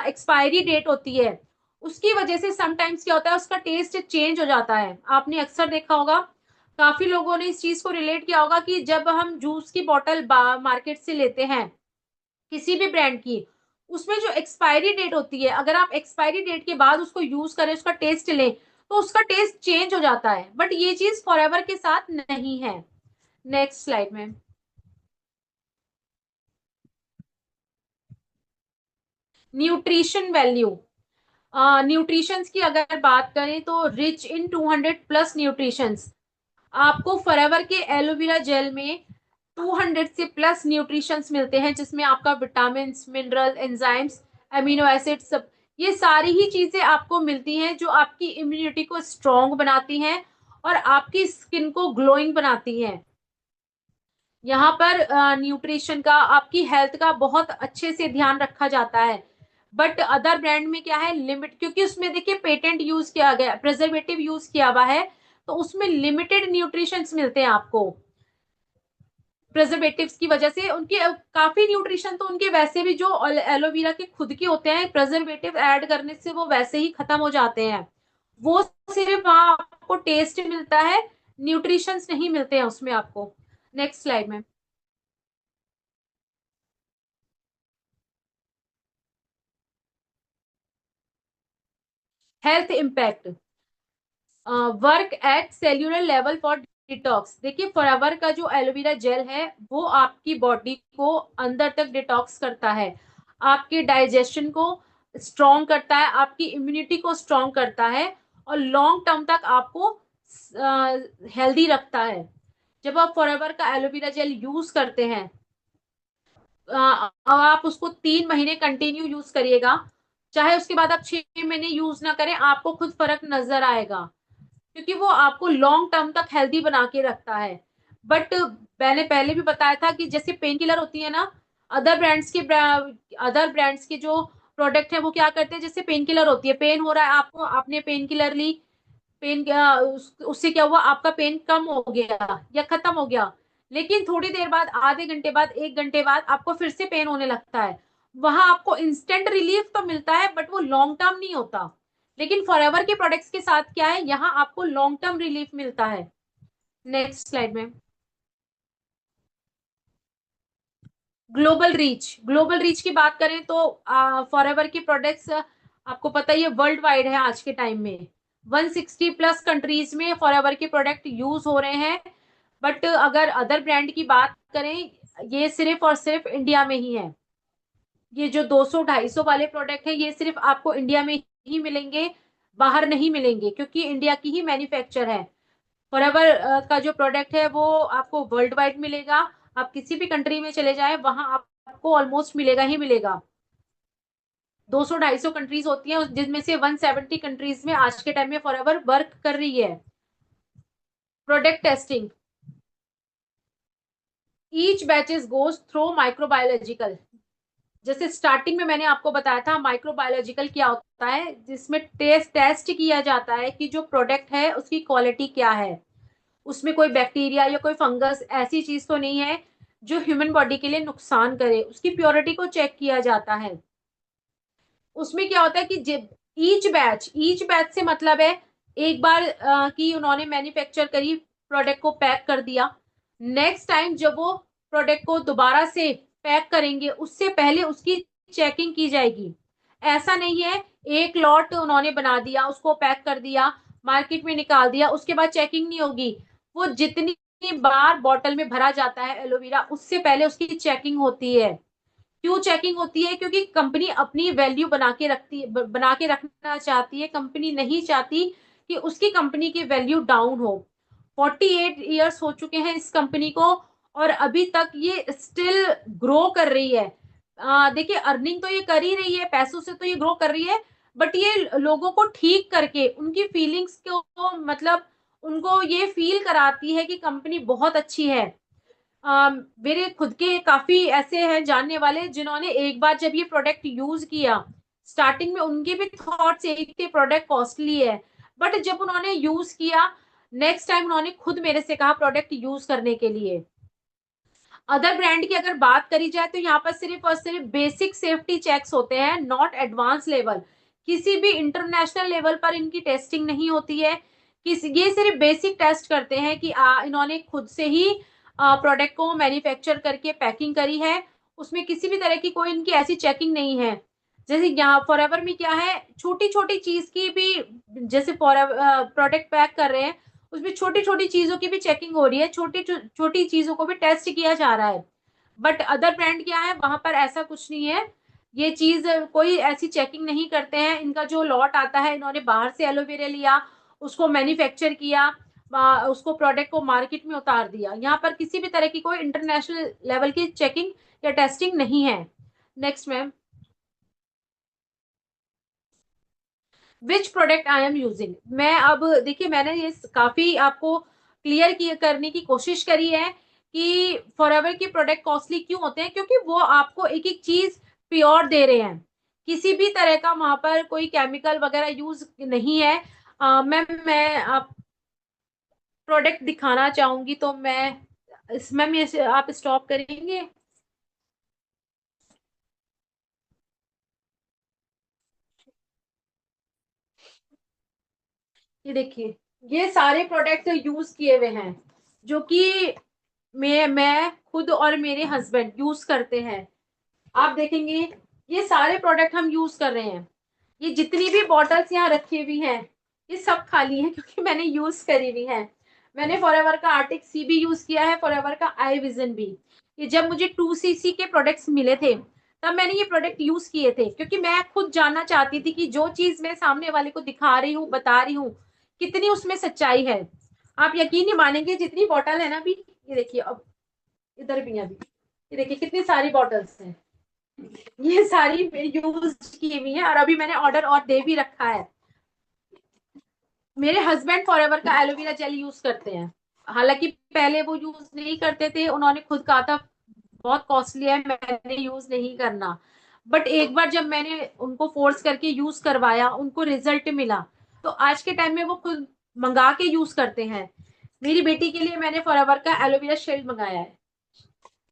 एक्सपायरी डेट होती है उसकी वजह से समटाइम्स क्या होता है, उसका टेस्ट चेंज हो जाता है। आपने अक्सर देखा होगा, काफी लोगों ने इस चीज को रिलेट किया होगा कि जब हम जूस की बोतल मार्केट से लेते हैं किसी भी ब्रांड की, उसमें जो एक्सपायरी डेट होती है, अगर आप एक्सपायरी डेट के बाद उसको यूज करें, उसका टेस्ट लें, तो उसका टेस्ट चेंज हो जाता है। बट ये चीज फॉरएवर के साथ नहीं है। नेक्स्ट स्लाइड में, न्यूट्रिशन वैल्यू। न्यूट्रिशंस की अगर बात करें तो रिच इन 200+ न्यूट्रिशंस, आपको फॉरएवर के एलोवेरा जेल में 200 से प्लस न्यूट्रिशंस मिलते हैं, जिसमें आपका vitamin, mineral, enzymes, amino acid, सब ये सारी ही चीजें आपको मिलती हैं जो आपकी इम्यूनिटी को स्ट्रोंग बनाती हैं और आपकी स्किन को ग्लोइंग बनाती हैं। यहाँ पर न्यूट्रिशन का, आपकी हेल्थ का बहुत अच्छे से ध्यान रखा जाता है। बट अदर ब्रांड में क्या है, लिमिट, क्योंकि उसमें देखिए पेटेंट यूज किया गया, प्रिजर्वेटिव यूज किया हुआ है, तो उसमें लिमिटेड न्यूट्रिशंस मिलते हैं आपको। प्रिजर्वेटिव्स की वजह से उनके काफी न्यूट्रिशन तो उनके वैसे भी जो एलोवेरा के खुद के होते हैं, प्रिजर्वेटिव ऐड करने से वो वैसे ही खत्म हो जाते हैं। वो सिर्फ वहां आपको टेस्ट मिलता है, न्यूट्रिशंस नहीं मिलते हैं उसमें आपको। नेक्स्ट स्लाइड में, health impact, work at cellular level for detox. देखिए फॉरएवर का जो एलोवेरा जेल है वो आपकी बॉडी को अंदर तक डिटॉक्स करता है, आपके डाइजेशन को स्ट्रॉन्ग करता है, आपकी इम्यूनिटी को स्ट्रॉन्ग करता है, और लॉन्ग टर्म तक आपको हेल्दी रखता है। जब आप फॉरएवर का एलोवेरा जेल यूज करते हैं, आप उसको 3 महीने कंटिन्यू यूज करिएगा, चाहे उसके बाद आप 6 महीने यूज ना करें, आपको खुद फर्क नजर आएगा, क्योंकि वो आपको लॉन्ग टर्म तक हेल्दी बना के रखता है। बट मैंने पहले भी बताया था कि जैसे पेन किलर होती है ना, अदर ब्रांड्स के जो प्रोडक्ट है वो क्या करते हैं, जैसे पेन किलर होती है, पेन हो रहा है आपको, आपने पेन किलर ली, उससे क्या हुआ, आपका पेन कम हो गया या खत्म हो गया, लेकिन थोड़ी देर बाद, आधे घंटे बाद, 1 घंटे बाद आपको फिर से पेन होने लगता है। वहां आपको इंस्टेंट रिलीफ तो मिलता है बट वो लॉन्ग टर्म नहीं होता। लेकिन फॉरएवर के प्रोडक्ट्स के साथ क्या है, यहाँ आपको लॉन्ग टर्म रिलीफ मिलता है। नेक्स्ट स्लाइड में, ग्लोबल रीच की बात करें तो फॉरएवर की प्रोडक्ट्स आपको पता ही है वर्ल्ड वाइड है आज के टाइम में, 160+ कंट्रीज में फॉरएवर के प्रोडक्ट यूज हो रहे हैं। बट अगर अदर ब्रांड की बात करें, ये सिर्फ और सिर्फ इंडिया में ही है। ये जो 200-250 वाले प्रोडक्ट है ये सिर्फ आपको इंडिया में ही मिलेंगे, बाहर नहीं मिलेंगे, क्योंकि इंडिया की ही मैन्युफैक्चर है। फॉरएवर का जो प्रोडक्ट है वो आपको वर्ल्ड वाइड मिलेगा, आप किसी भी कंट्री में चले जाएं वहां आपको ऑलमोस्ट मिलेगा ही मिलेगा। 200-250 कंट्रीज होती हैं, जिनमें से 170 कंट्रीज में आज के टाइम में फॉरएवर वर्क कर रही है। Product testing, each batches goes through microbiological. जैसे स्टार्टिंग में मैंने आपको बताया था माइक्रोबायोलॉजिकल क्या होता है, जिसमें टेस्ट किया जाता है कि जो प्रोडक्ट है उसकी क्वालिटी क्या है, उसमें कोई बैक्टीरिया या कोई फंगस ऐसी चीज तो नहीं है जो ह्यूमन बॉडी के लिए नुकसान करे, उसकी प्योरिटी को चेक किया जाता है। उसमें क्या होता है कि ईच बैच से मतलब है एक बार कि उन्होंने मैन्युफैक्चर करी, प्रोडक्ट को पैक कर दिया, नेक्स्ट टाइम जब वो प्रोडक्ट को दोबारा से पैक करेंगे उससे पहले उसकी चेकिंग की जाएगी। ऐसा नहीं है एक लॉट उन्होंने बना दिया, उसको पैक कर दिया, मार्केट में निकाल दिया, उसके बाद चेकिंग नहीं होगी। वो जितनी बार बॉटल में भरा जाता है एलोवेरा, उससे पहले उसकी चेकिंग होती है। क्यों चेकिंग होती है? क्योंकि कंपनी अपनी वैल्यू बना के रखना चाहती है, कंपनी नहीं चाहती कि उसकी कंपनी की वैल्यू डाउन हो। 48 ईयर्स हो चुके हैं इस कंपनी को, और अभी तक ये स्टिल ग्रो कर रही है। देखिए अर्निंग तो ये कर ही रही है, पैसों से तो ये ग्रो कर रही है, बट ये लोगों को ठीक करके उनकी फीलिंग्स को मतलब उनको ये फील कराती है कि कंपनी बहुत अच्छी है। मेरे खुद के काफी ऐसे हैं जानने वाले जिन्होंने एक बार जब ये प्रोडक्ट यूज किया, स्टार्टिंग में उनके भी थॉट्स यही थे प्रोडक्ट कॉस्टली है, बट जब उन्होंने यूज किया, नेक्स्ट टाइम उन्होंने खुद मेरे से कहा प्रोडक्ट यूज करने के लिए। अदर ब्रांड की अगर बात करी जाए तो यहाँ पर सिर्फ और सिर्फ बेसिक सेफ्टी चेक्स होते हैं, नॉट एडवांस लेवल। किसी भी इंटरनेशनल लेवल पर इनकी टेस्टिंग नहीं होती है। ये सिर्फ बेसिक टेस्ट करते हैं कि इन्होंने खुद से ही प्रोडक्ट को मैन्युफैक्चर करके पैकिंग करी है, उसमें किसी भी तरह की कोई इनकी ऐसी चेकिंग नहीं है। जैसे यहाँ फॉरएवर में क्या है, छोटी छोटी चीज की भी, जैसे फॉरएवर प्रोडक्ट पैक कर रहे हैं उसमें छोटी छोटी चीजों की भी चेकिंग हो रही है, छोटी छोटी चीजों को भी टेस्ट किया जा रहा है। बट अदर ब्रांड क्या है, वहां पर ऐसा कुछ नहीं है, ये चीज कोई ऐसी चेकिंग नहीं करते हैं। इनका जो लॉट आता है, इन्होंने बाहर से एलोवेरा लिया, उसको मैन्युफैक्चर किया, उसको प्रोडक्ट को मार्केट में उतार दिया। यहाँ पर किसी भी तरह की कोई इंटरनेशनल लेवल की चेकिंग या टेस्टिंग नहीं है। Next ma'am, which product I am using. मैं अब देखिए मैंने ये काफी आपको क्लियर करने की कोशिश करी है कि फॉरएवर के प्रोडक्ट कॉस्टली क्यों होते हैं, क्योंकि वो आपको एक एक चीज प्योर दे रहे हैं, किसी भी तरह का वहां पर कोई केमिकल वगैरह यूज नहीं है। मैं आप प्रोडक्ट दिखाना चाहूंगी तो मैं इसमें आप स्टॉप करेंगे? ये देखिए, ये सारे प्रोडक्ट यूज किए हुए हैं जो कि मैं खुद और मेरे हस्बैंड यूज करते हैं। आप देखेंगे ये सारे प्रोडक्ट हम यूज कर रहे हैं। ये जितनी भी बॉटल्स यहाँ रखी हुई हैं ये सब खाली हैं क्योंकि मैंने यूज करी हुई है। मैंने फॉरएवर का आर्टिक सी भी यूज किया है, फॉरएवर का आई विजन भी। ये जब मुझे 2cc के प्रोडक्ट्स मिले थे तब मैंने ये प्रोडक्ट यूज किए थे, क्योंकि मैं खुद जानना चाहती थी कि जो चीज मैं सामने वाले को दिखा रही हूँ, बता रही हूँ, कितनी उसमें सच्चाई है। आप यकीन नहीं मानेंगे, जितनी बॉटल है ना अभी, ये देखिए अब इधर भी है अभी, ये देखिए कितनी सारी बॉटल्स हैं, ये सारी यूज की हुई है, और अभी मैंने ऑर्डर और दे भी रखा है। मेरे हस्बैंड फॉरएवर का एलोवेरा जेल यूज करते हैं, हालांकि पहले वो यूज नहीं करते थे, उन्होंने खुद कहा था बहुत कॉस्टली है, मैंने यूज नहीं करना। बट एक बार जब मैंने उनको फोर्स करके यूज करवाया, उनको रिजल्ट मिला, तो आज के टाइम में वो खुद मंगा के यूज करते हैं। मेरी बेटी के लिए मैंने फॉरएवर का एलोवेरा शील्ड मंगाया है।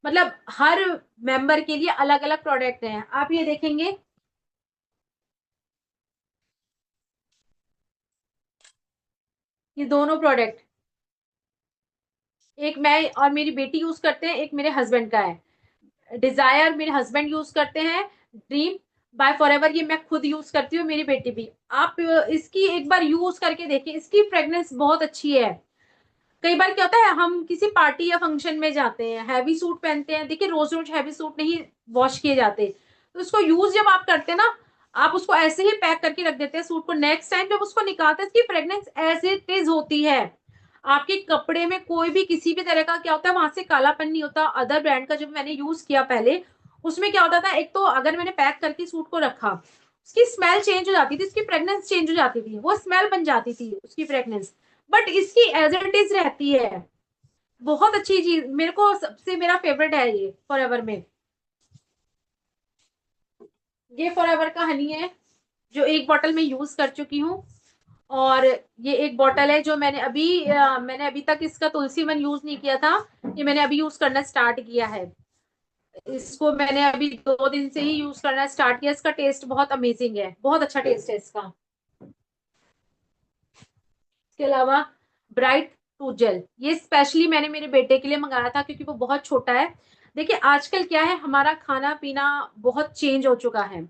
मतलब हर मेंबर के लिए अलग अलग प्रोडक्ट हैं, आप ये देखेंगे। ये दोनों प्रोडक्ट, एक मैं और मेरी बेटी यूज करते हैं, एक मेरे हस्बैंड का है। डिजायर मेरे हस्बैंड यूज करते हैं, ड्रीम बाय फॉरएवर ये मैं खुद यूज करती हूँ, मेरी बेटी भी। आप इसकी एक बार यूज करके देखिए, इसकी फ्रेग्रेंस बहुत अच्छी है। कई बार क्या होता है, हम किसी पार्टी या फंक्शन में जाते हैं, हैवी सूट पहनते हैं, देखिए रोज रोज हैवी सूट नहीं वॉश किए जाते, तो उसको यूज जब आप करते हैं ना, आप उसको ऐसे ही पैक करके रख देते हैं सूट को, नेक्स्ट टाइम जब उसको निकालते हैं इसकी फ्रेग्रेंस एज इट इज होती है। आपके कपड़े में कोई भी किसी भी तरह का क्या होता है, वहां से कालापन नहीं होता। अदर ब्रांड का जब मैंने यूज किया पहले, उसमें क्या होता था, एक तो अगर मैंने पैक करके सूट को रखा, उसकी स्मेल चेंज हो जाती थी, उसकी फ्रेग्रेंस चेंज हो जाती थी, वो स्मेल बन जाती थी उसकी फ्रेग्रेंस, बट इसकी एज इट इज रहती है। बहुत अच्छी चीज, मेरे को सबसे मेरा फेवरेट है ये फॉरएवर में। ये फॉरएवर का हनी है जो एक बॉटल में यूज कर चुकी हूँ। और ये एक बॉटल है जो मैंने अभी तक इसका तुलसी वन यूज नहीं किया था, ये मैंने अभी यूज करना स्टार्ट किया है। इसको मैंने अभी 2 दिन से ही यूज करना स्टार्ट किया। इसका टेस्ट बहुत अमेजिंग है, बहुत अच्छा टेस्ट है इसका। इसके अलावा ब्राइट टूथ जेल, ये स्पेशली मैंने मेरे बेटे के लिए मंगाया था क्योंकि वो बहुत छोटा है। देखिए आजकल क्या है, हमारा खाना पीना बहुत चेंज हो चुका है।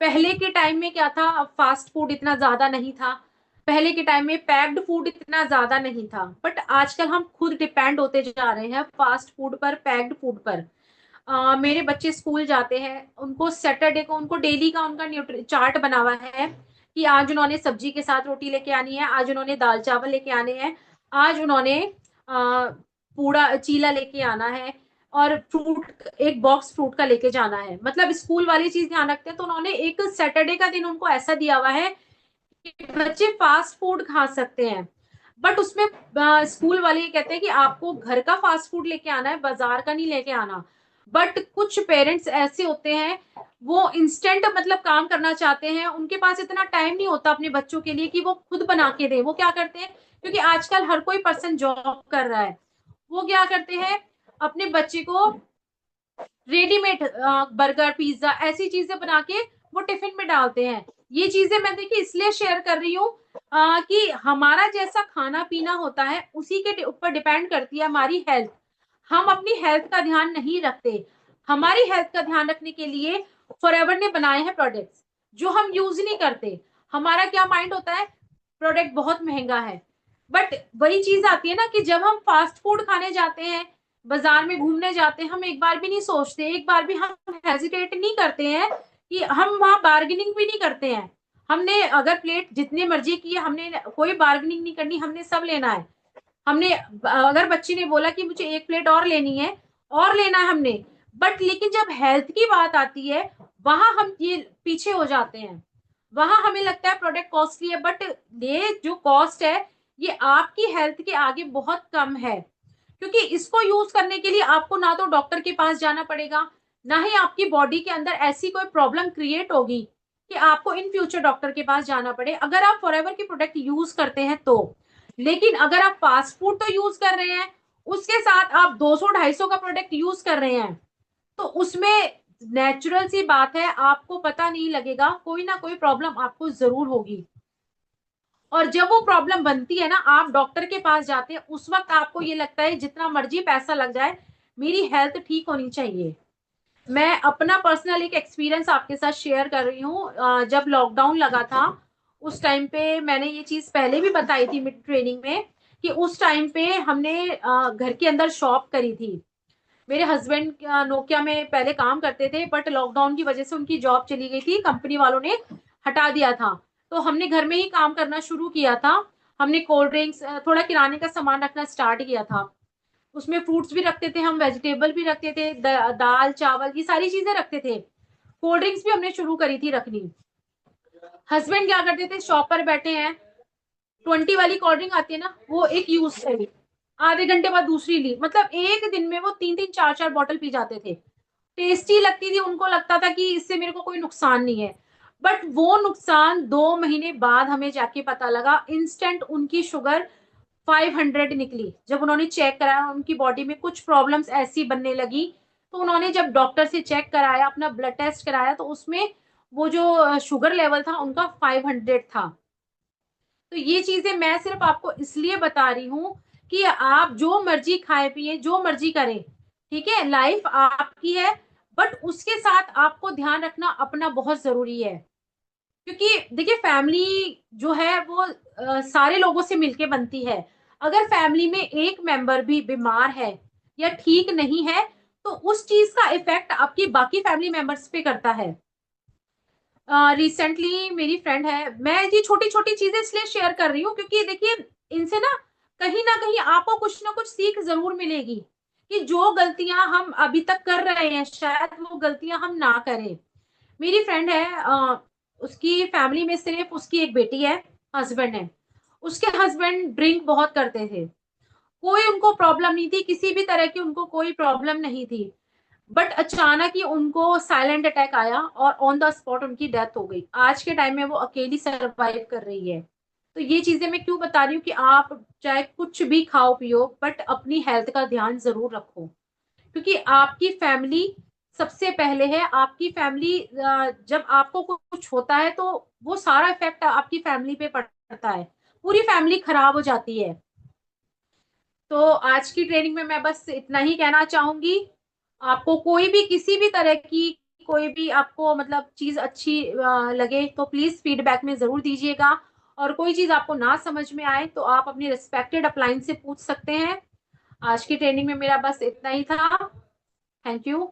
पहले के टाइम में क्या था, फास्ट फूड इतना ज्यादा नहीं था। पहले के टाइम में पैक्ड फूड इतना ज्यादा नहीं था, बट आजकल हम खुद डिपेंड होते जा रहे हैं फास्ट फूड पर, पैक्ड फूड पर। मेरे बच्चे स्कूल जाते हैं, उनको सैटरडे को उनको डेली का उनका न्यूट्री चार्ट बना हुआ है कि आज उन्होंने सब्जी के साथ रोटी लेके आनी है, आज उन्होंने दाल चावल लेके आने हैं, आज उन्होंने पूड़ा चीला लेके आना है, और फ्रूट एक बॉक्स फ्रूट का लेके जाना है। मतलब स्कूल वाली चीज ध्यान रखते हैं, तो उन्होंने एक सैटरडे का दिन उनको ऐसा दिया हुआ है कि बच्चे फास्ट फूड खा सकते हैं। बट उसमें स्कूल वाले ये कहते हैं कि आपको घर का फास्ट फूड लेके आना है, बाजार का नहीं लेके आना। बट कुछ पेरेंट्स ऐसे होते हैं, वो इंस्टेंट मतलब काम करना चाहते हैं, उनके पास इतना टाइम नहीं होता अपने बच्चों के लिए कि वो खुद बना के दे। वो क्या करते हैं, क्योंकि आजकल हर कोई पर्सन जॉब कर रहा है, वो क्या करते हैं, अपने बच्चे को रेडीमेड बर्गर पिज्जा ऐसी चीजें बना के वो टिफिन में डालते हैं। ये चीजें मैं देखिए इसलिए शेयर कर रही हूँ कि हमारा जैसा खाना पीना होता है उसी के ऊपर डिपेंड करती है हमारी हेल्थ। हम अपनी हेल्थ का ध्यान नहीं रखते। हमारी हेल्थ का ध्यान रखने के लिए फॉरएवर ने बनाए हैं प्रोडक्ट्स जो हम यूज नहीं करते। हमारा क्या माइंड होता है, प्रोडक्ट बहुत महंगा है। बट वही चीज आती है ना कि जब हम फास्ट फूड खाने जाते हैं, बाजार में घूमने जाते हैं, हम एक बार भी नहीं सोचते, एक बार भी हम हेजिटेट नहीं करते हैं कि हम वहां बार्गेनिंग भी नहीं करते हैं। हमने अगर प्लेट जितनी मर्जी की है, हमने कोई बार्गेनिंग नहीं करनी, हमने सब लेना है। हमने अगर बच्ची ने बोला कि मुझे एक प्लेट और लेनी है, और लेना है हमने। बट लेकिन जब हेल्थ की बात आती है, वहां हम ये पीछे हो जाते हैं। वहां हमें लगता है प्रोडक्ट कॉस्टली है, बट ये जो कॉस्ट है ये आपकी हेल्थ के आगे बहुत कम है। क्योंकि इसको यूज करने के लिए आपको ना तो डॉक्टर के पास जाना पड़ेगा, ना ही आपकी बॉडी के अंदर ऐसी कोई प्रॉब्लम क्रिएट होगी कि आपको इन फ्यूचर डॉक्टर के पास जाना पड़े, अगर आप फॉरएवर के प्रोडक्ट यूज करते हैं तो। लेकिन अगर आप फास्ट फूड तो यूज कर रहे हैं, उसके साथ आप 200-250 का प्रोडक्ट यूज कर रहे हैं, तो उसमें नेचुरल सी बात है आपको पता नहीं लगेगा, कोई ना कोई प्रॉब्लम आपको जरूर होगी। और जब वो प्रॉब्लम बनती है ना, आप डॉक्टर के पास जाते हैं, उस वक्त आपको ये लगता है जितना मर्जी पैसा लग जाए, मेरी हेल्थ ठीक होनी चाहिए। मैं अपना पर्सनल एक एक्सपीरियंस आपके साथ शेयर कर रही हूँ। जब लॉकडाउन लगा था, उस टाइम पे मैंने ये चीज पहले भी बताई थी मिड ट्रेनिंग में कि उस टाइम पे हमने घर के अंदर शॉप करी थी। मेरे हस्बैंड नोकिया में पहले काम करते थे, बट लॉकडाउन की वजह से उनकी जॉब चली गई थी, कंपनी वालों ने हटा दिया था। तो हमने घर में ही काम करना शुरू किया था। हमने कोल्ड ड्रिंक्स, थोड़ा किराने का सामान रखना स्टार्ट किया था। उसमें फ्रूट्स भी रखते थे हम, वेजिटेबल भी रखते थे, दाल चावल ये सारी चीजें रखते थे। कोल्ड ड्रिंक्स भी हमने शुरू करी थी रखनी। हस्बैंड क्या करते थे, शॉप पर बैठे हैं, 20 वाली कोल्ड ड्रिंक आती है ना, वो एक यूज करी, आधे घंटे बाद दूसरी ली, मतलब एक दिन में वो 3-3 4-4 बॉटल पी जाते थे। टेस्टी लगती थी, उनको लगता था कि इससे मेरे को कोई नुकसान नहीं है। बट वो नुकसान 2 महीने बाद हमें जाके पता लगा, इंस्टेंट उनकी शुगर 500 निकली। जब उन्होंने चेक कराया, उनकी बॉडी में कुछ प्रॉब्लम्स ऐसी बनने लगी। तो उन्होंने जब डॉक्टर से चेक कराया, अपना ब्लड टेस्ट कराया, तो उसमें वो जो शुगर लेवल था उनका 500 था। तो ये चीजें मैं सिर्फ आपको इसलिए बता रही हूँ कि आप जो मर्जी खाए पिए, जो मर्जी करें, ठीक है, लाइफ आपकी है। बट उसके साथ आपको ध्यान रखना अपना बहुत जरूरी है। क्योंकि देखिए फैमिली जो है वो सारे लोगों से मिलके बनती है। अगर फैमिली में एक मेंबर भी बीमार है या ठीक नहीं है, तो उस चीज का इफेक्ट आपकी बाकी फैमिली मेंबर्स पे करता है। रिसेंटली मेरी फ्रेंड है, मैं ये छोटी छोटी चीजें इसलिए शेयर कर रही हूँ क्योंकि देखिए इनसे ना कहीं आपको कुछ ना कुछ सीख जरूर मिलेगी कि जो गलतियां हम अभी तक कर रहे हैं शायद वो गलतियां हम ना करें। मेरी फ्रेंड है, उसकी फैमिली में सिर्फ उसकी एक बेटी है, हस्बैंड है। उसके हस्बैंड ड्रिंक बहुत करते थे, कोई उनको प्रॉब्लम नहीं थी, किसी भी तरह की उनको कोई प्रॉब्लम नहीं थी। बट अचानक ही उनको साइलेंट अटैक आया और ऑन द स्पॉट उनकी डेथ हो गई। आज के टाइम में वो अकेली सरवाइव कर रही है। तो ये चीजें मैं क्यों बता रही हूँ कि आप चाहे कुछ भी खाओ पियो, बट अपनी हेल्थ का ध्यान जरूर रखो, क्योंकि आपकी फैमिली सबसे पहले है। आपकी फैमिली जब आपको कुछ होता है तो वो सारा इफेक्ट आपकी फैमिली पे पड़ता है, पूरी फैमिली खराब हो जाती है। तो आज की ट्रेनिंग में मैं बस इतना ही कहना चाहूंगी। आपको कोई भी किसी भी तरह की कोई भी आपको मतलब चीज अच्छी लगे तो प्लीज फीडबैक में जरूर दीजिएगा। और कोई चीज आपको ना समझ में आए तो आप अपनी रिस्पेक्टेड अपलाइन से पूछ सकते हैं। आज की ट्रेनिंग में मेरा बस इतना ही था। Thank you.